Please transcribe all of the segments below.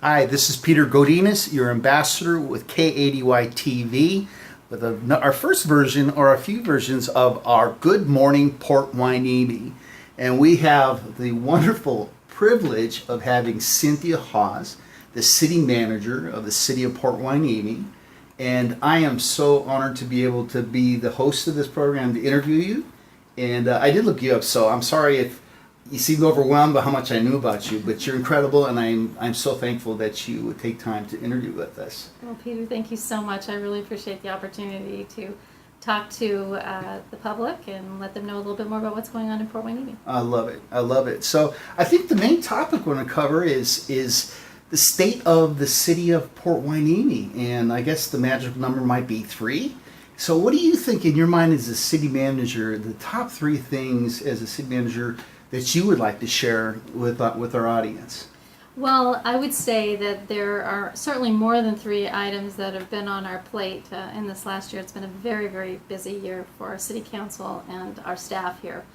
Hi, this is Peter Godinez, your ambassador with K80Y TV, with our first version or a few versions of our Good Morning Port Hueneme. And we have the wonderful privilege of having Cynthia Haas, the city manager of the city of Port Hueneme. And I am so honored to be able to be the host of this program, to interview you. And I did look you up, so I'm sorry if you seemed overwhelmed by how much I knew about you, but you're incredible, and I'm so thankful that you would take time to interview with us. Well, Peter, thank you so much. I really appreciate the opportunity to talk to the public and let them know a little bit more about what's going on in Port Hueneme. I love it. I love it. So I think the main topic we're going to cover is the state of the city of Port Hueneme, and I guess the magic number might be 3. So what do you think in your mind as a city manager, the top 3 things as a city manager that you would like to share with our audience? Well, I would say that there are certainly more than 3 items that have been on our plate in this last year. It's been a very, very busy year for our city council and our staff here.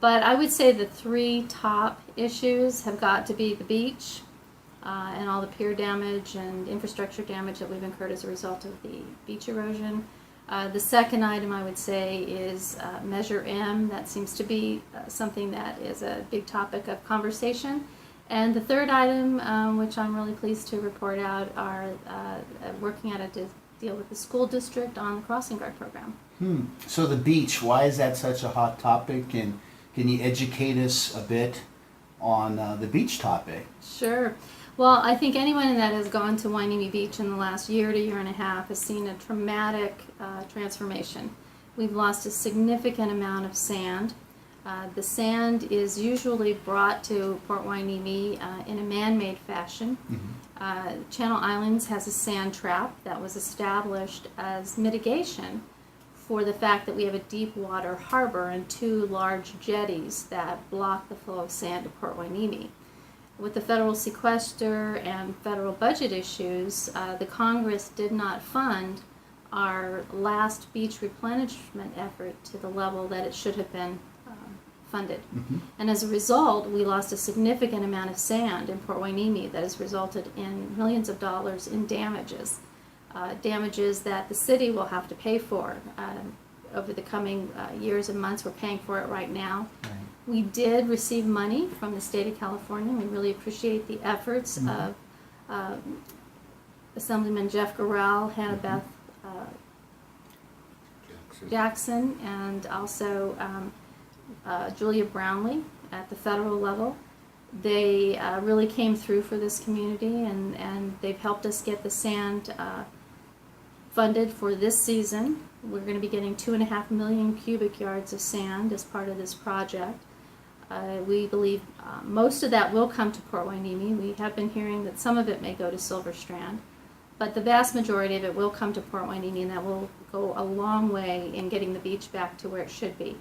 But I would say the 3 top issues have got to be the beach and all the pier damage and infrastructure damage that we've incurred as a result of the beach erosion. The second item I would say is Measure M. That seems to be something that is a big topic of conversation. And the third item, which I'm really pleased to report out, are working out a deal with the school district on the crossing guard program. So the beach, why is that such a hot topic? And can you educate us a bit on the beach topic? Sure. Well, I think anyone that has gone to Hueneme Beach in the last year to year and a half has seen a dramatic transformation. We've lost a significant amount of sand. The sand is usually brought to Port Hueneme in a man-made fashion. Channel Islands has a sand trap that was established as mitigation for the fact that we have a deep water harbor and 2 large jetties that block the flow of sand to Port Hueneme. With the federal sequester and federal budget issues, the Congress did not fund our last beach replenishment effort to the level that it should have been funded. And as a result, we lost a significant amount of sand in Port Hueneme that has resulted in millions of dollars in damages. Damages that the city will have to pay for over the coming years and months. We're paying for it right now. We did receive money from the state of California. We really appreciate the efforts of Assemblyman Jeff Gorell, Hannah Beth Jackson, and also Julia Brownlee at the federal level. They really came through for this community, and they've helped us get the sand funded for this season. We're going to be getting 2.5 million cubic yards of sand as part of this project. We believe most of that will come to Port Hueneme. We have been hearing that some of it may go to Silver Strand, but the vast majority of it will come to Port Hueneme, and that will go a long way in getting the beach back to where it should be.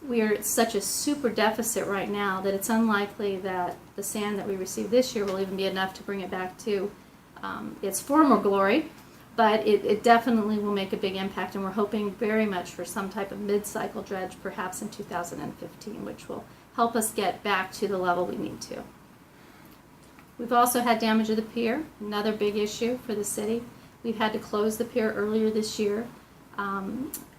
We are at such a super deficit right now that it's unlikely that the sand that we receive this year will even be enough to bring it back to its former glory, but it definitely will make a big impact, and we're hoping very much for some type of mid-cycle dredge perhaps in 2015, which will help us get back to the level we need to. We've also had damage of the pier, another big issue for the city. We've had to close the pier earlier this year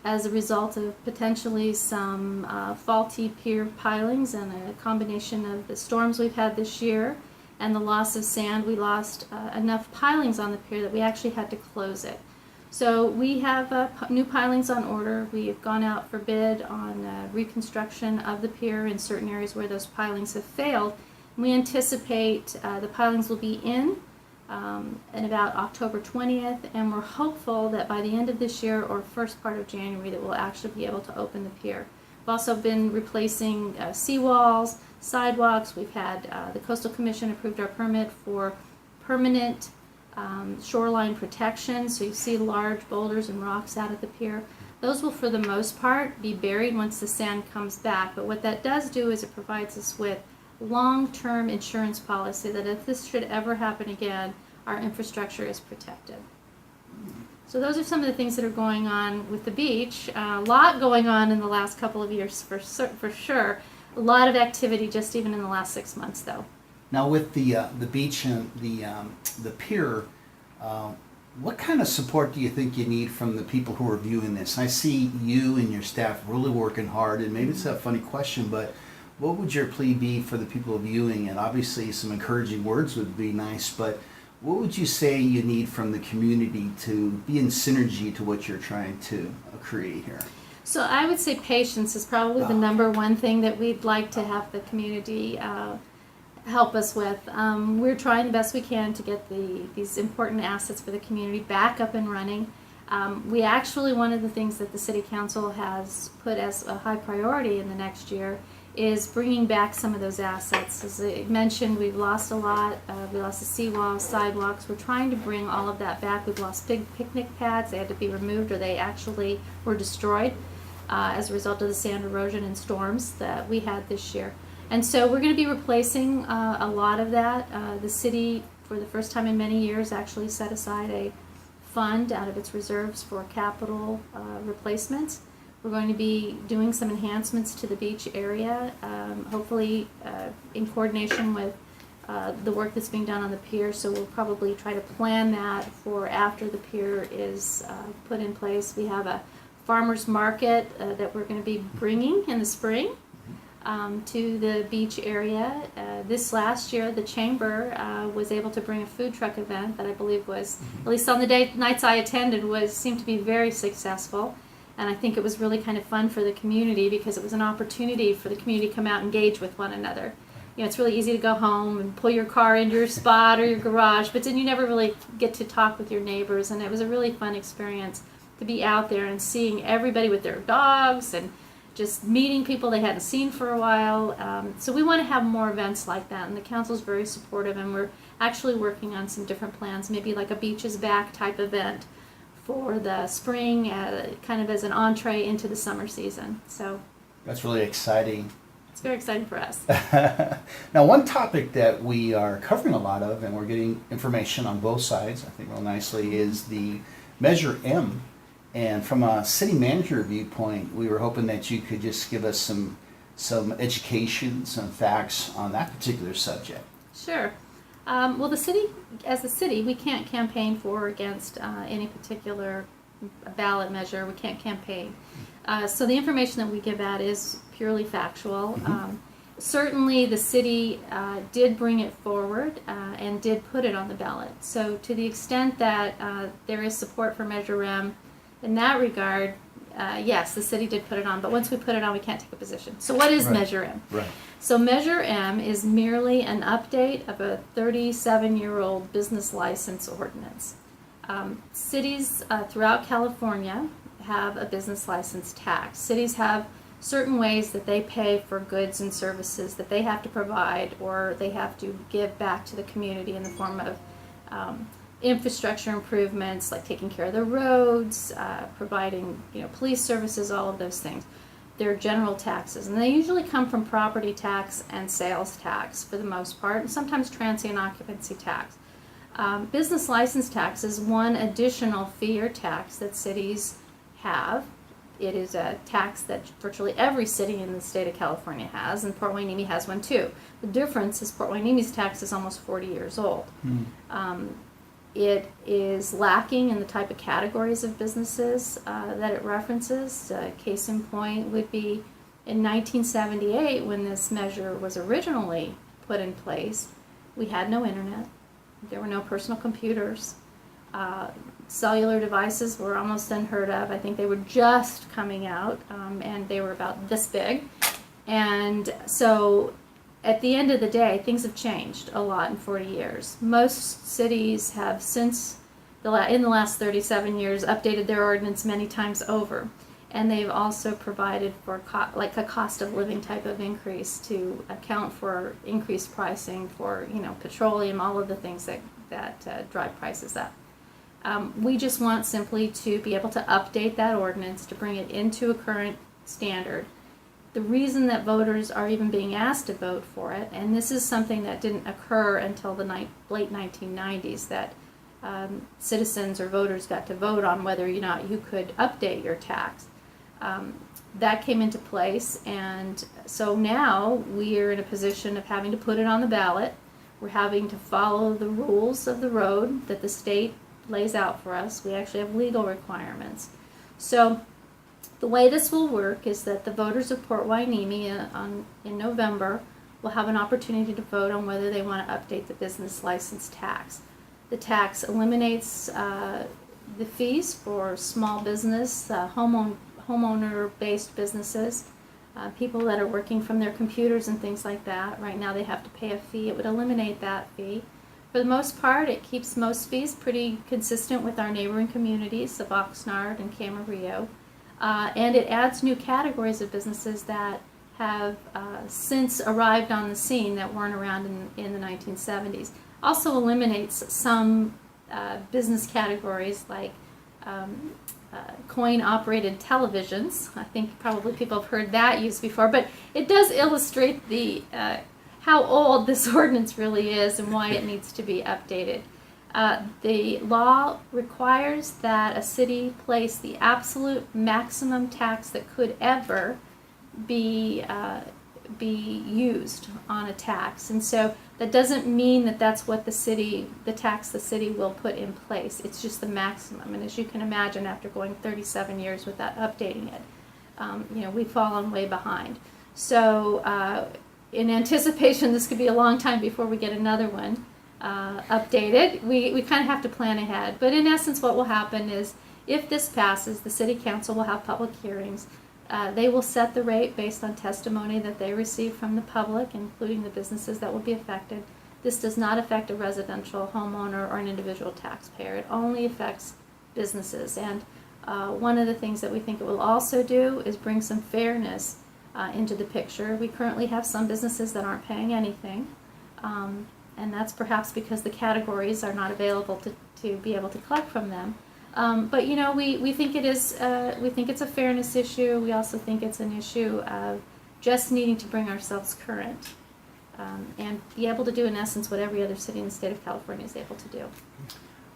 as a result of potentially some faulty pier pilings and a combination of the storms we've had this year and the loss of sand. We lost enough pilings on the pier that we actually had to close it. So we have new pilings on order. We have gone out for bid on reconstruction of the pier in certain areas where those pilings have failed. We anticipate the pilings will be in about October 20th, and we're hopeful that by the end of this year or first part of January that we'll actually be able to open the pier. We've also been replacing seawalls, sidewalks. We've had the Coastal Commission approved our permit for permanent shoreline protection, so you see large boulders and rocks out at the pier. Those will for the most part be buried once the sand comes back, but what that does do is it provides us with long-term insurance policy that if this should ever happen again, our infrastructure is protected. So those are some of the things that are going on with the beach. A lot going on in the last couple of years for sure. A lot of activity just even in the last 6 months though. Now with the beach and the pier, what kind of support do you think you need from the people who are viewing this? I see you and your staff really working hard, and maybe it's a funny question, but what would your plea be for the people viewing? And obviously some encouraging words would be nice, but what would you say you need from the community to be in synergy to what you're trying to create here? So I would say patience is probably the number one thing that we'd like to have the community help us with. We're trying the best we can to get these important assets for the community back up and running. We actually, one of the things that the City Council has put as a high priority in the next year is bringing back some of those assets. As I mentioned, we've lost a lot. We lost the seawall, sidewalks. We're trying to bring all of that back. We've lost big picnic pads. They had to be removed, or they actually were destroyed as a result of the sand erosion and storms that we had this year. And so we're going to be replacing a lot of that. The city, for the first time in many years, actually set aside a fund out of its reserves for capital replacements. We're going to be doing some enhancements to the beach area, hopefully in coordination with the work that's being done on the pier. So we'll probably try to plan that for after the pier is put in place. We have a farmers market that we're going to be bringing in the spring to the beach area. This last year, the Chamber was able to bring a food truck event that I believe was, at least on the nights I attended, seemed to be very successful. And I think it was really kind of fun for the community because it was an opportunity for the community to come out and engage with one another. You know, it's really easy to go home and pull your car into your spot or your garage, but then you never really get to talk with your neighbors. And it was a really fun experience to be out there and seeing everybody with their dogs and just meeting people they hadn't seen for a while. So we want to have more events like that, and the council's very supportive, and we're actually working on some different plans, maybe like a Beaches Back type event for the spring, kind of as an entree into the summer season. So that's really exciting. It's very exciting for us. Now, one topic that we are covering a lot of, and we're getting information on both sides, I think real nicely, is the Measure M. And from a city manager viewpoint, we were hoping that you could just give us some education, some facts on that particular subject. Sure. Well, the city, as a city, we can't campaign for or against any particular ballot measure. We can't campaign. So the information that we give out is purely factual. Certainly the city did bring it forward and did put it on the ballot. So to the extent that there is support for Measure M in that regard, yes, the city did put it on. But once we put it on, we can't take a position. So what is Measure M? Right. So Measure M is merely an update of a 37-year-old business license ordinance. Cities throughout California have a business license tax. Cities have certain ways that they pay for goods and services that they have to provide or they have to give back to the community in the form of infrastructure improvements, like taking care of the roads, providing police services, all of those things. They're general taxes, and they usually come from property tax and sales tax for the most part, and sometimes transient occupancy tax. Business license tax is one additional fee or tax that cities have. It is a tax that virtually every city in the state of California has, and Port Hueneme has one too. The difference is Port Hueneme's tax is almost 40 years old. It is lacking in the type of categories of businesses that it references. Case in point would be in 1978, when this measure was originally put in place, we had no internet. There were no personal computers. Cellular devices were almost unheard of. I think they were just coming out, and they were about this big. And so at the end of the day, things have changed a lot in 40 years. Most cities have since, in the last 37 years, updated their ordinance many times over. And they've also provided for like a cost of living type of increase to account for increased pricing for petroleum, all of the things that drive prices up. We just want simply to be able to update that ordinance to bring it into a current standard. The reason that voters are even being asked to vote for it, and this is something that didn't occur until the late 1990s, that citizens or voters got to vote on whether or not you could update your tax. That came into place, and so now we are in a position of having to put it on the ballot. We're having to follow the rules of the road that the state lays out for us. We actually have legal requirements. So the way this will work is that the voters of Port Hueneme in November will have an opportunity to vote on whether they want to update the business license tax. The tax eliminates the fees for small business, homeowner-based businesses, people that are working from their computers and things like that. Right now they have to pay a fee. It would eliminate that fee. For the most part, it keeps most fees pretty consistent with our neighboring communities of Oxnard and Camarillo. And it adds new categories of businesses that have since arrived on the scene that weren't around in the 1970s. Also eliminates some business categories like coin-operated televisions. I think probably people have heard that used before, but it does illustrate the how old this ordinance really is and why it needs to be updated. The law requires that a city place the absolute maximum tax that could ever be used on a tax, and so that doesn't mean that that's what the tax the city will put in place. It's just the maximum, and as you can imagine, after going 37 years without updating it, we've fallen way behind. So in anticipation, this could be a long time before we get another one updated. We kind of have to plan ahead, but in essence what will happen is if this passes, the city council will have public hearings. They will set the rate based on testimony that they receive from the public, including the businesses that will be affected. This does not affect a residential homeowner or an individual taxpayer. It only affects businesses. And one of the things that we think it will also do is bring some fairness into the picture. We currently have some businesses that aren't paying anything, and that's perhaps because the categories are not available to be able to collect from them. But we think it is we think it's a fairness issue. We also think it's an issue of just needing to bring ourselves current and be able to do in essence what every other city in the state of California is able to do.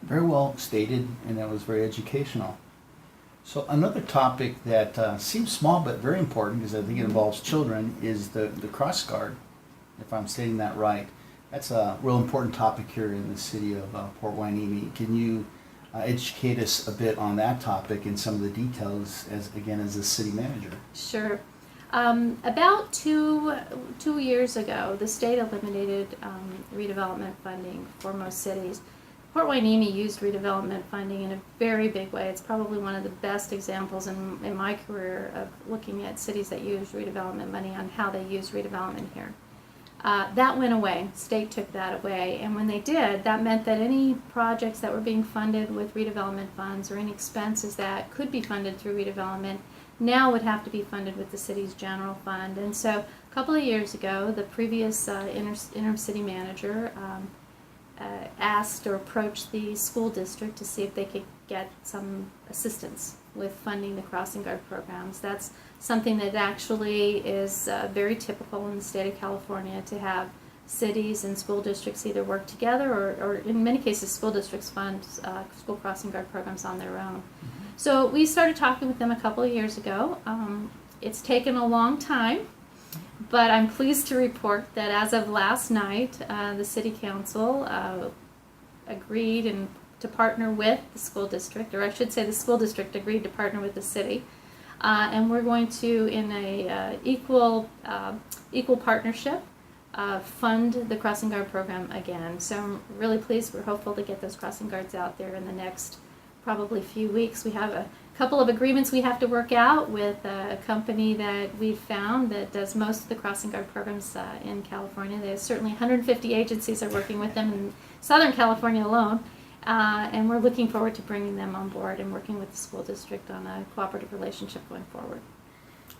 Very well stated, and that was very educational. So another topic that seems small but very important, because I think it involves children, is the cross guard, if I'm stating that right. That's a real important topic here in the city of Port Hueneme. Can you educate us a bit on that topic and some of the details as a city manager? Sure. About two years ago, the state eliminated redevelopment funding for most cities. Port Hueneme used redevelopment funding in a very big way. It's probably one of the best examples in my career of looking at cities that use redevelopment money on how they use redevelopment here. That went away. State took that away, and when they did, that meant that any projects that were being funded with redevelopment funds or any expenses that could be funded through redevelopment now would have to be funded with the city's general fund. And so a couple of years ago, the previous interim city manager asked or approached the school district to see if they could get some assistance with funding the crossing guard programs. That's something that actually is very typical in the state of California, to have cities and school districts either work together or in many cases school districts fund school crossing guard programs on their own. Mm-hmm. So we started talking with them a couple of years ago. It's taken a long time, but I'm pleased to report that as of last night, the city council agreed to partner with the school district, or I should say the school district agreed to partner with the city. And we're going to, in a equal partnership, fund the crossing guard program again. So I'm really pleased. We're hopeful to get those crossing guards out there in the next probably few weeks. We have a couple of agreements we have to work out with a company that we've found that does most of the crossing guard programs in California. There's certainly 150 agencies are working with them in Southern California alone. And we're looking forward to bringing them on board and working with the school district on a cooperative relationship going forward.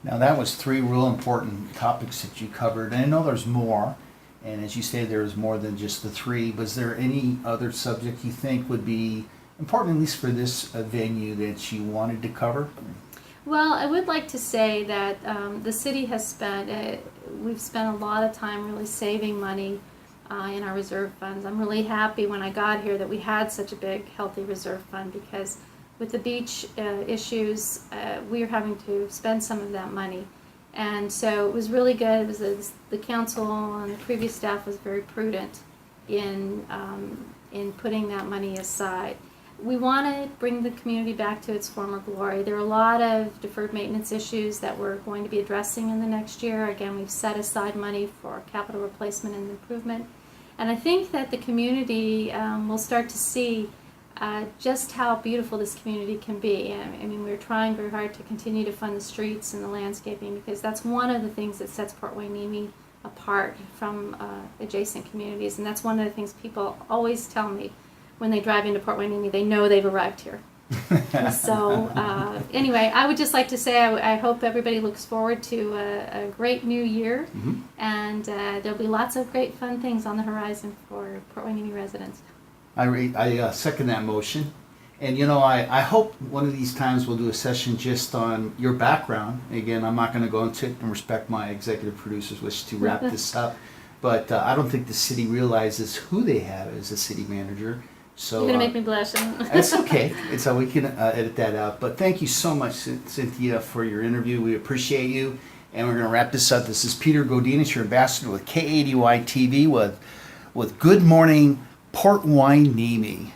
Now that was three real important topics that you covered, and I know there's more, and as you say, there's more than just the three. Was there any other subject you think would be important, at least for this venue, that you wanted to cover? Well, I would like to say that the city has we've spent a lot of time really saving money in our reserve funds. I'm really happy when I got here that we had such a big, healthy reserve fund, because with the beach issues, we are having to spend some of that money. And so it was really good. It was the council and the previous staff was very prudent in putting that money aside. We want to bring the community back to its former glory. There are a lot of deferred maintenance issues that we're going to be addressing in the next year. Again, we've set aside money for capital replacement and improvement. And I think that the community will start to see just how beautiful this community can be. I mean, we're trying very hard to continue to fund the streets and the landscaping, because that's one of the things that sets Port Hueneme apart from adjacent communities. And that's one of the things people always tell me when they drive into Port Hueneme. They know they've arrived here. So anyway, I would just like to say I hope everybody looks forward to a great new year, and there'll be lots of great fun things on the horizon for Port Hueneme residents. I second that motion. And you know, I hope one of these times we'll do a session just on your background. Again, I'm not going to go into it and respect my executive producer's wish to wrap this up, but I don't think the city realizes who they have as a city manager. So, You're going to make me blush. That's okay. It's how we can edit that out. But thank you so much, Cynthia, for your interview. We appreciate you. And we're going to wrap this up. This is Peter Godinez, your ambassador with K80Y TV with Good Morning Port Hueneme.